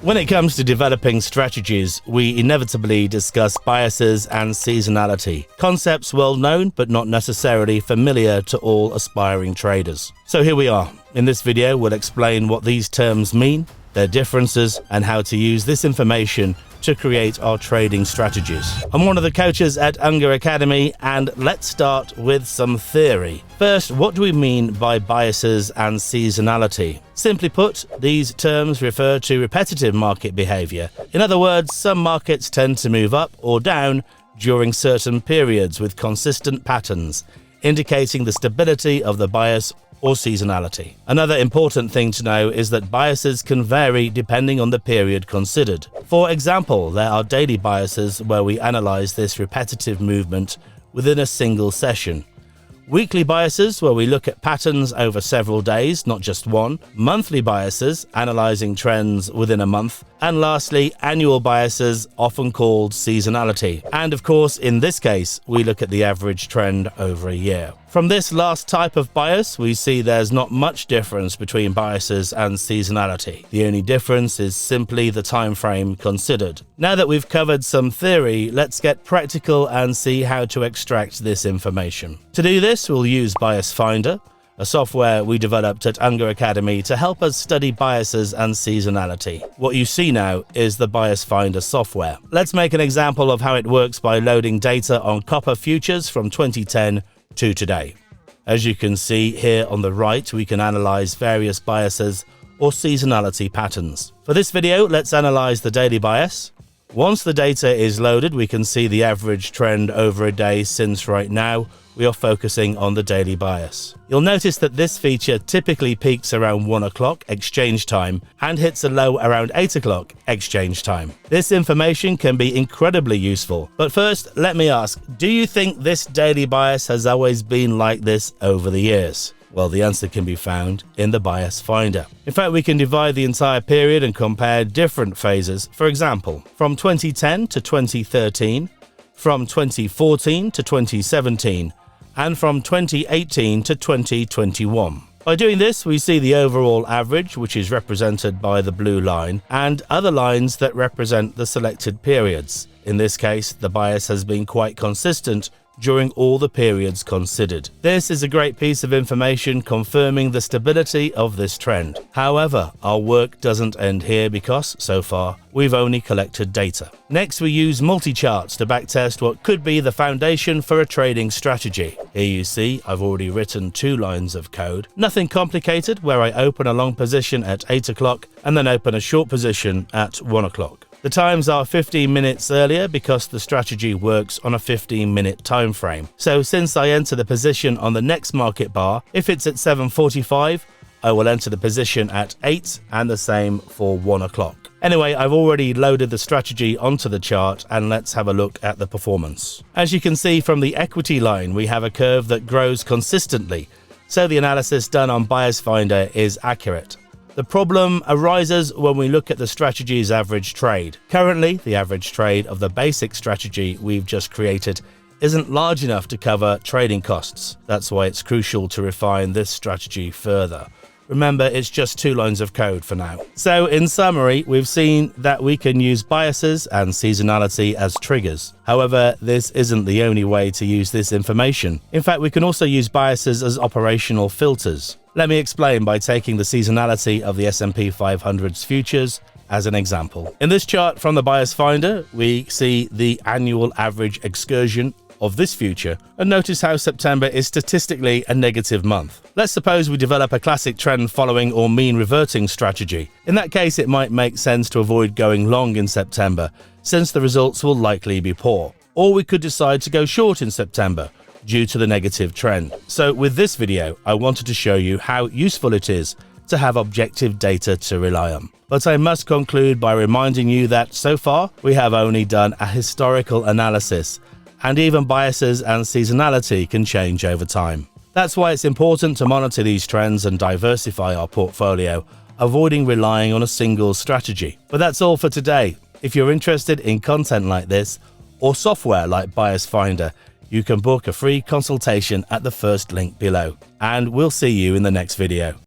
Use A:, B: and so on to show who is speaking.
A: When it comes to developing strategies, we inevitably discuss biases and seasonality, concepts well known but not necessarily familiar to all aspiring traders. So here we are. In this video, we'll explain what these terms mean, their differences, and how to use this information to create our trading strategies. I'm one of the coaches at Unger Academy, and let's start with some theory. First, what do we mean by biases and seasonality? Simply put, these terms refer to repetitive market behavior. In other words, some markets tend to move up or down during certain periods with consistent patterns, indicating the stability of the bias or seasonality. Another important thing to know is that biases can vary depending on the period considered. For example, there are daily biases where we analyze this repetitive movement within a single session. Weekly biases, where we look at patterns over several days, not just one. Monthly biases, analyzing trends within a month. And lastly, annual biases, often called seasonality. And of course, in this case, we look at the average trend over a year. From this last type of bias, we see there's not much difference between biases and seasonality. The only difference is simply the time frame considered. Now that we've covered some theory, let's get practical and see how to extract this information. To do this, we'll use Bias Finder, a software we developed at Unger Academy to help us study biases and seasonality. What you see now is the Bias Finder software. Let's make an example of how it works by loading data on copper futures from 2010 to today. As you can see here on the right, we can analyze various biases or seasonality patterns. For this video, let's analyze the daily bias. Once the data is loaded, we can see the average trend over a day since right now we are focusing on the daily bias. You'll notice that this feature typically peaks around 1 o'clock exchange time and hits a low around 8 o'clock exchange time. This information can be incredibly useful. But first, let me ask, do you think this daily bias has always been like this over the years? Well, the answer can be found in the Bias Finder. In fact, we can divide the entire period and compare different phases. For example, from 2010 to 2013, from 2014 to 2017, and from 2018 to 2021. By doing this, we see the overall average, which is represented by the blue line, and other lines that represent the selected periods. In this case, the bias has been quite consistent during all the periods considered. This is a great piece of information confirming the stability of this trend. However, our work doesn't end here because, so far, we've only collected data. Next, we use multi-charts to backtest what could be the foundation for a trading strategy. Here you see I've already written 2 lines of code. Nothing complicated, where I open a long position at 8 o'clock and then open a short position at 1 o'clock. The times are 15 minutes earlier because the strategy works on a 15-minute time frame. So since I enter the position on the next market bar, if it's at 7:45, I will enter the position at 8 and the same for 1 o'clock. Anyway, I've already loaded the strategy onto the chart, and let's have a look at the performance. As you can see from the equity line, we have a curve that grows consistently, so the analysis done on Bias Finder is accurate. The problem arises when we look at the strategy's average trade. Currently, the average trade of the basic strategy we've just created isn't large enough to cover trading costs. That's why it's crucial to refine this strategy further. Remember, it's just 2 lines of code for now. So in summary, we've seen that we can use biases and seasonality as triggers. However, this isn't the only way to use this information. In fact, we can also use biases as operational filters. Let me explain by taking the seasonality of the S&P 500's futures as an example. In this chart from the Bias Finder, we see the annual average excursion of this future, and notice how September is statistically a negative month. Let's suppose we develop a classic trend following or mean reverting strategy. In that case, it might make sense to avoid going long in September, since the results will likely be poor. Or we could decide to go short in September due to the negative trend. So with this video, I wanted to show you how useful it is to have objective data to rely on. But I must conclude by reminding you that so far, we have only done a historical analysis, and even biases and seasonality can change over time. That's why it's important to monitor these trends and diversify our portfolio, avoiding relying on a single strategy. But that's all for today. If you're interested in content like this, or software like Bias Finder, you can book a free consultation at the first link below. And we'll see you in the next video.